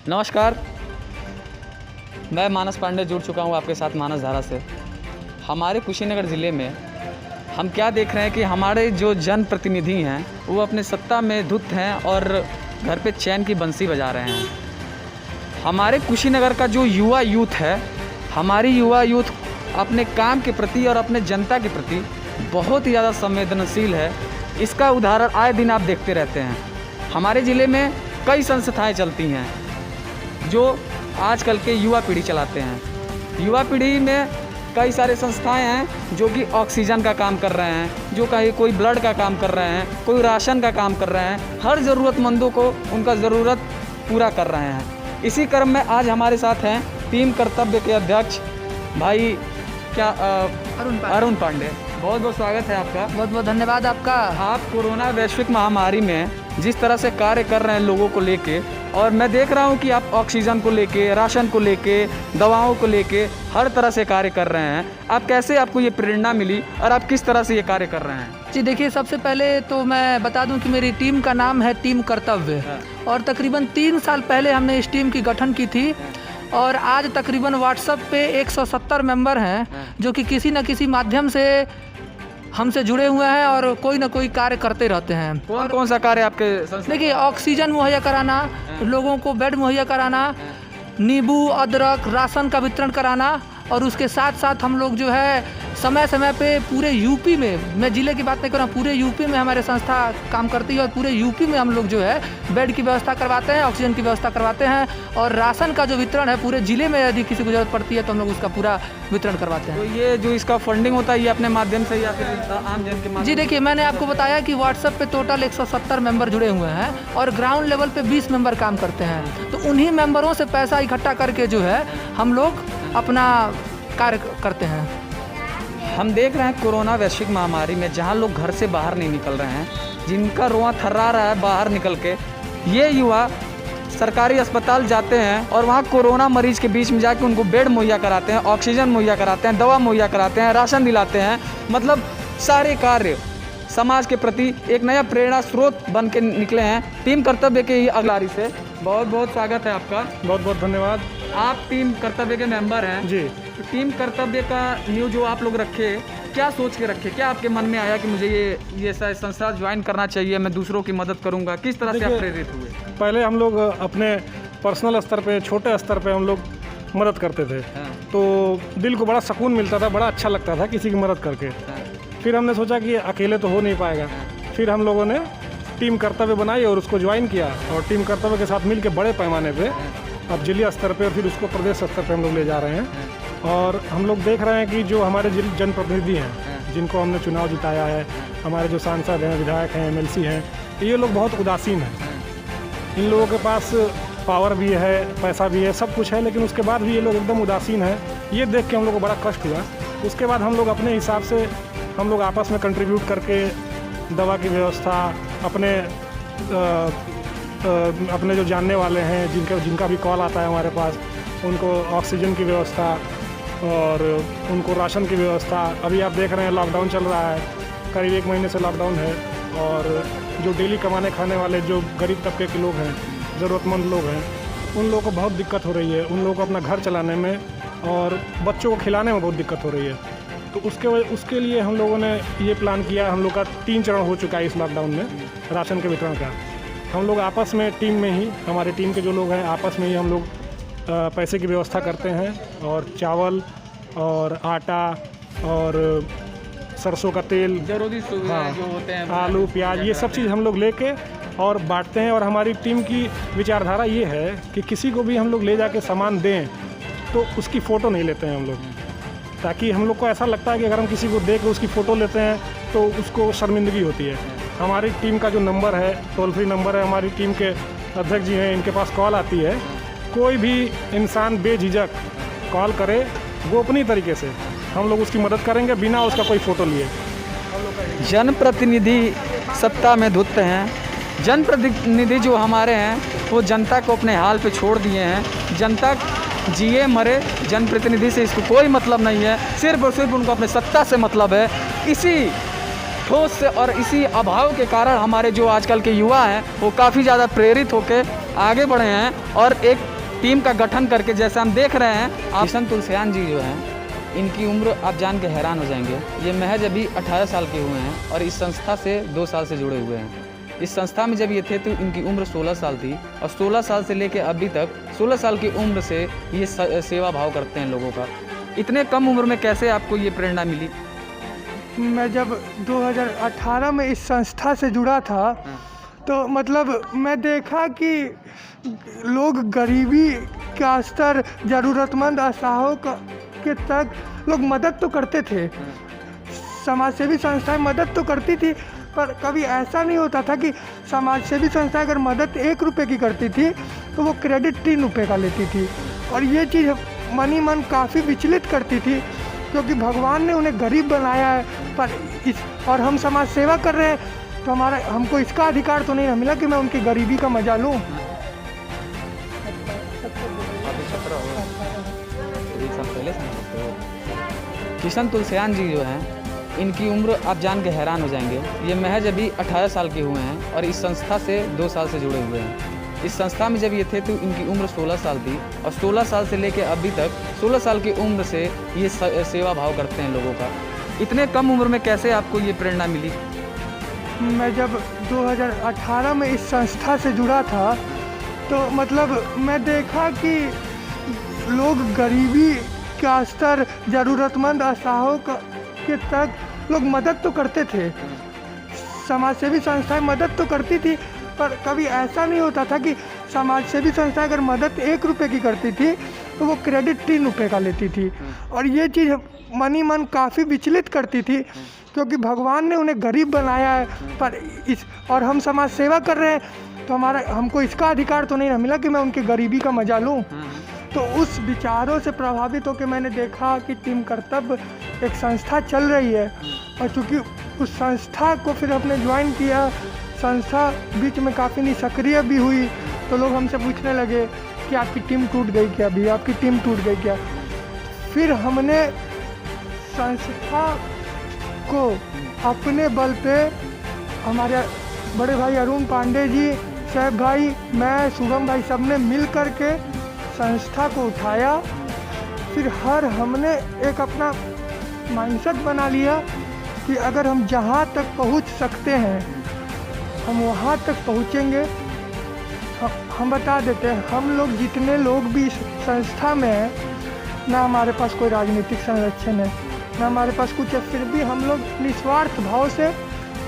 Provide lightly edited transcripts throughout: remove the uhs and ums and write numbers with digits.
नमस्कार, मैं मानस पांडे जुड़ चुका हूँ आपके साथ मानस धारा से। हमारे कुशीनगर ज़िले में हम क्या देख रहे हैं कि हमारे जो जनप्रतिनिधि हैं वो अपने सत्ता में धुत हैं और घर पे चैन की बंसी बजा रहे हैं। हमारे कुशीनगर का जो युवा यूथ है, हमारी युवा यूथ अपने काम के प्रति और अपने जनता के प्रति बहुत ही ज़्यादा संवेदनशील है। इसका उदाहरण आए दिन आप देखते रहते हैं। हमारे ज़िले में कई संस्थाएं चलती हैं जो आजकल के युवा पीढ़ी चलाते हैं। युवा पीढ़ी में कई सारे संस्थाएं हैं जो कि ऑक्सीजन का काम कर रहे हैं, जो कहीं कोई ब्लड का काम कर रहे हैं, कोई राशन का काम कर रहे हैं। हर ज़रूरतमंदों को उनका ज़रूरत पूरा कर रहे हैं। इसी क्रम में आज हमारे साथ हैं टीम कर्तव्य के अध्यक्ष भाई अरुण पांडे। बहुत बहुत स्वागत है आपका। बहुत बहुत धन्यवाद आपका। आप कोरोना वैश्विक महामारी में जिस तरह से कार्य कर रहे हैं लोगों को लेके, और मैं देख रहा हूं कि आप ऑक्सीजन को लेके, राशन को लेके, दवाओं को लेके हर तरह से कार्य कर रहे हैं। आप कैसे, आपको ये प्रेरणा मिली और आप किस तरह से ये कार्य कर रहे हैं? जी देखिए, सबसे पहले तो मैं बता दूं कि मेरी टीम का नाम है टीम कर्तव्य और तकरीबन 3 साल पहले हमने इस टीम की गठन की थी और आज तकरीबन व्हाट्सएप पे 170 मेंबर हैं जो कि किसी न किसी माध्यम से हमसे जुड़े हुए हैं और कोई ना कोई कार्य करते रहते हैं। कौन सा कार्य आपके संस्था? देखिए, ऑक्सीजन मुहैया कराना, लोगों को बेड मुहैया कराना, नींबू, अदरक, राशन का वितरण कराना और उसके साथ साथ हम लोग जो है समय समय पे पूरे यूपी में, मैं ज़िले की बात नहीं कर रहा हूँ, पूरे यूपी में हमारे संस्था काम करती है और पूरे यूपी में हम लोग जो है बेड की व्यवस्था करवाते हैं, ऑक्सीजन की व्यवस्था करवाते हैं और राशन का जो वितरण है पूरे ज़िले में यदि किसी को ज़रूरत पड़ती है तो हम लोग उसका पूरा वितरण करवाते हैं। तो ये जो इसका फंडिंग होता है ये अपने माध्यम से या फिर आम जन के माध्यम? जी देखिए, मैंने आपको बताया कि व्हाट्सएप पे टोटल 170 मेंबर जुड़े हुए हैं और ग्राउंड लेवल पे 20 मेंबर काम करते हैं। तो उन्हीं मेंबरों से पैसा इकट्ठा करके जो है हम लोग अपना कार्य करते हैं। हम देख रहे हैं कोरोना वैश्विक महामारी में जहां लोग घर से बाहर नहीं निकल रहे हैं, जिनका रोआ थर्रा रहा है बाहर निकल के, ये युवा सरकारी अस्पताल जाते हैं और वहाँ कोरोना मरीज के बीच में जाके उनको बेड मुहैया कराते हैं, ऑक्सीजन मुहैया कराते हैं, दवा मुहैया कराते हैं, राशन दिलाते हैं। मतलब सारे कार्य समाज के प्रति एक नया प्रेरणा स्रोत बन के निकले हैं। टीम कर्तव्य के ही अगलारी से बहुत बहुत स्वागत है आपका। बहुत बहुत धन्यवाद। आप टीम कर्तव्य के मेंबर हैं जी। तो टीम कर्तव्य का न्यू जो आप लोग रखे, क्या सोच के रखे, क्या आपके मन में आया कि मुझे ये संस्था ज्वाइन करना चाहिए, मैं दूसरों की मदद करूंगा? किस तरह से आप प्रेरित हुए? पहले हम लोग अपने पर्सनल स्तर पे, छोटे स्तर पे हम लोग मदद करते थे। तो दिल को बड़ा सुकून मिलता था, बड़ा अच्छा लगता था किसी की मदद करके। फिर हमने सोचा कि अकेले तो हो नहीं पाएगा। फिर हम लोगों ने टीम कर्तव्य बनाई और उसको ज्वाइन किया और टीम कर्तव्य के साथ मिल के बड़े पैमाने पे अब जिला स्तर पे और फिर उसको प्रदेश स्तर पे हम लोग ले जा रहे हैं। और हम लोग देख रहे हैं कि जो हमारे जनप्रतिनिधि हैं, जिनको हमने चुनाव जिताया है, हमारे जो सांसद हैं, विधायक हैं, MLC हैं, ये लोग बहुत उदासीन हैं। इन लोगों के पास पावर भी है, पैसा भी है, सब कुछ है, लेकिन उसके बाद भी ये लोग एकदम उदासीन हैं। ये देख के हम लोग को बड़ा कष्ट हुआ। उसके बाद हम लोग अपने हिसाब से हम लोग आपस में कंट्रीब्यूट करके दवा की व्यवस्था, अपने जो जानने वाले हैं, जिनका भी कॉल आता है हमारे पास, उनको ऑक्सीजन की व्यवस्था और उनको राशन की व्यवस्था। अभी आप देख रहे हैं लॉकडाउन चल रहा है, करीब 1 महीने से लॉकडाउन है और जो डेली कमाने खाने वाले जो गरीब तबके के लोग हैं, ज़रूरतमंद लोग हैं, उन लोगों को बहुत दिक्कत हो रही है। उन लोगों को अपना घर चलाने में और बच्चों को खिलाने में बहुत दिक्कत हो रही है। तो उसके लिए हम लोगों ने ये प्लान किया। हम लोग का 3 चरण हो चुका है इस लॉकडाउन में राशन के वितरण का। हम लोग आपस में टीम में ही, हमारे टीम के जो लोग हैं, आपस में ही हम लोग पैसे की व्यवस्था करते हैं और चावल और आटा और सरसों का तेल, जरूरी सुविधाएं जो होते हैं, आलू, प्याज, ये सब चीज़ हम लोग लेके और बांटते हैं। और हमारी टीम की विचारधारा ये है कि किसी को भी हम लोग ले जाके सामान दें तो उसकी फ़ोटो नहीं लेते हैं हम लोग, ताकि हम लोग को ऐसा लगता है कि अगर हम किसी को दे के उसकी फ़ोटो लेते हैं तो उसको शर्मिंदगी होती है। हमारी टीम का जो नंबर है, टोल फ्री नंबर है, हमारी टीम के अध्यक्ष जी हैं, इनके पास कॉल आती है। कोई भी इंसान बेझिझक कॉल करे, गोपनीय तरीके से हम लोग उसकी मदद करेंगे बिना उसका कोई फ़ोटो लिए। जनप्रतिनिधि सत्ता में धुत हैं। जनप्रतिनिधि जो हमारे हैं वो जनता को अपने हाल पे छोड़ दिए हैं। जनता जिए मरे, जनप्रतिनिधि से इसको कोई मतलब नहीं है, सिर्फ और सिर्फ उनको अपने सत्ता से मतलब है। इसी ठोस से और इसी अभाव के कारण हमारे जो आजकल के युवा हैं वो काफ़ी ज़्यादा प्रेरित होकर आगे बढ़े हैं और एक टीम का गठन करके, जैसे हम देख रहे हैं किशन तुलसियान जी जो हैं, इनकी उम्र आप जान के हैरान हो जाएंगे। ये महज अभी 18 साल के हुए हैं और इस संस्था से 2 साल से जुड़े हुए हैं। इस संस्था में जब ये थे तो इनकी उम्र 16 साल थी और 16 साल से लेकर अभी तक 16 साल की उम्र से ये सेवा भाव करते हैं लोगों का। इतने कम उम्र में कैसे आपको ये प्रेरणा मिली? मैं जब 2018 में इस संस्था से जुड़ा था तो मतलब मैं देखा कि लोग गरीबी का स्तर, ज़रूरतमंद असहायों के तक लोग मदद तो करते थे, समाजसेवी संस्थाएं मदद तो करती थी, पर कभी ऐसा नहीं होता था कि समाजसेवी संस्था अगर मदद 1 रुपये की करती थी तो वो क्रेडिट 3 रुपये का लेती थी। और ये चीज़ मन ही मन काफ़ी विचलित करती थी, क्योंकि भगवान ने उन्हें गरीब बनाया है, पर और हम समाज सेवा कर रहे हैं तो हमको इसका अधिकार तो नहीं मिला कि मैं उनकी गरीबी का मजा लूँ। किशन तुलसियान जी जो हैं, इनकी उम्र आप जान के हैरान हो जाएंगे। ये महज अभी 18 साल के हुए हैं और इस संस्था से 2 साल से जुड़े हुए हैं। इस संस्था में जब ये थे तो इनकी उम्र 16 साल थी और 16 साल से लेकर अभी तक 16 साल की उम्र से ये सेवा भाव करते हैं लोगों का। इतने कम उम्र में कैसे आपको ये प्रेरणा मिली? मैं जब 2018 में इस संस्था से जुड़ा था तो मतलब मैं देखा कि लोग गरीबी का स्तर, ज़रूरतमंद असहायों के तक लोग मदद तो करते थे, समाजसेवी संस्थाएं मदद तो करती थी, पर कभी ऐसा नहीं होता था कि समाजसेवी संस्था अगर मदद 1 रुपये की करती थी तो वो क्रेडिट 3 रुपये का लेती थी। और ये चीज़ मन ही मन काफ़ी विचलित करती थी, क्योंकि भगवान ने उन्हें गरीब बनाया है, पर और हम समाज सेवा कर रहे हैं तो हमको इसका अधिकार तो नहीं मिला कि मैं उनकी गरीबी का मजा लूँ। तो उस विचारों से प्रभावित होकर मैंने देखा कि टीम कर्तव्य एक संस्था चल रही है, और चूँकि उस संस्था को फिर हमने ज्वाइन किया, संस्था बीच में काफ़ी निष्क्रिय भी हुई, तो लोग हमसे पूछने लगे कि आपकी टीम टूट गई क्या अभी, आपकी टीम टूट गई क्या। फिर हमने संस्था को अपने बल पे, हमारे बड़े भाई अरुण पांडे जी, शैब भाई, मैं, शुभम भाई, सब ने मिल कर के संस्था को उठाया। फिर हमने एक अपना माइंडसेट बना लिया कि अगर हम जहाँ तक पहुँच सकते हैं हम वहाँ तक पहुँचेंगे। हम बता देते हैं, हम लोग जितने लोग भी इस संस्था में हैं, ना हमारे पास कोई राजनीतिक संरक्षण है, ना हमारे पास कुछ है, फिर भी हम लोग निस्वार्थ भाव से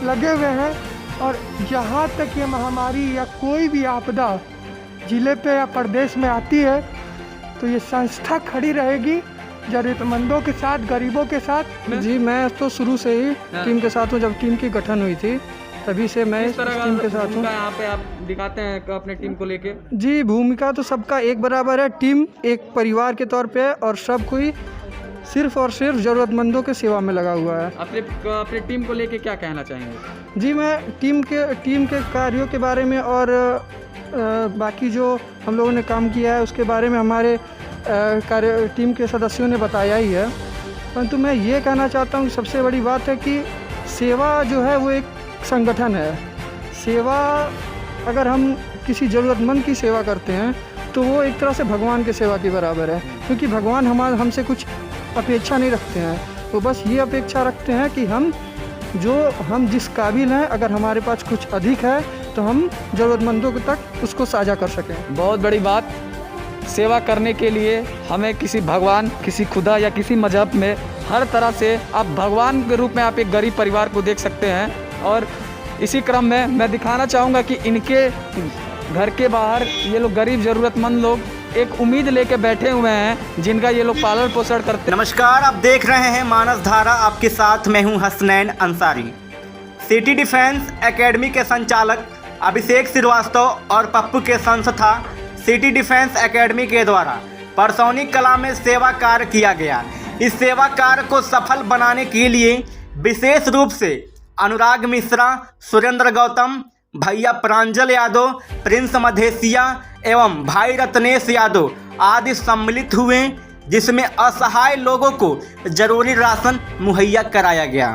लगे हुए हैं। और जहाँ तक ये महामारी या कोई भी आपदा ज़िले पे या प्रदेश में आती है तो ये संस्था खड़ी रहेगी ज़रूरतमंदों के साथ, गरीबों के साथ। जी, मैं तो शुरू से ही टीम के साथ हूँ। जब टीम की गठन हुई थी तभी से मैं इस टीम के साथ हूँ। यहाँ पे आप दिखाते हैं अपने टीम को लेके? जी, भूमिका तो सबका एक बराबर है। टीम एक परिवार के तौर पे है और सब कोई सिर्फ और सिर्फ ज़रूरतमंदों के सेवा में लगा हुआ है। अपने टीम को लेके क्या कहना चाहेंगे? जी, मैं टीम के कार्यों के बारे में और बाकी जो हम लोगों ने काम किया है उसके बारे में हमारे टीम के सदस्यों ने बताया ही है। परंतु मैं ये कहना चाहता हूँ कि सबसे बड़ी बात है कि सेवा जो है वो एक संगठन है। सेवा, अगर हम किसी ज़रूरतमंद की सेवा करते हैं तो वो एक तरह से भगवान की सेवा के बराबर है, क्योंकि भगवान हमसे कुछ अपेक्षा नहीं रखते हैं। वो बस ये अपेक्षा रखते हैं कि हम जिस काबिल हैं, अगर हमारे पास कुछ अधिक है तो हम ज़रूरतमंदों तक उसको साझा कर सकें। बहुत बड़ी बात। सेवा करने के लिए हमें किसी भगवान, किसी खुदा या किसी मजहब में हर तरह से आप भगवान के रूप में आप एक गरीब परिवार को देख सकते हैं। और इसी क्रम में मैं दिखाना चाहूँगा कि इनके घर के बाहर ये लोग गरीब ज़रूरतमंद लोग एक उम्मीद लेके बैठे हुए हैं, जिनका ये लोग पालन पोषण करते हैं। नमस्कार, आप देख रहे हैं मानस धारा। आपके साथ मैं हूं Hasnain Ansari. City defence academy के संचालक अभिषेक श्रीवास्तव और पप्पू के संस्था सिटी डिफेंस एकेडमी के द्वारा परसौनी कला में सेवा कार्य किया गया। इस सेवा कार्य को सफल बनाने के लिए विशेष रूप से अनुराग मिश्रा, सुरेंद्र गौतम, भैया प्रांजल यादव, प्रिंस मधेसिया एवं भाई रत्नेश यादव आदि सम्मिलित हुए, जिसमें असहाय लोगों को जरूरी राशन मुहैया कराया गया।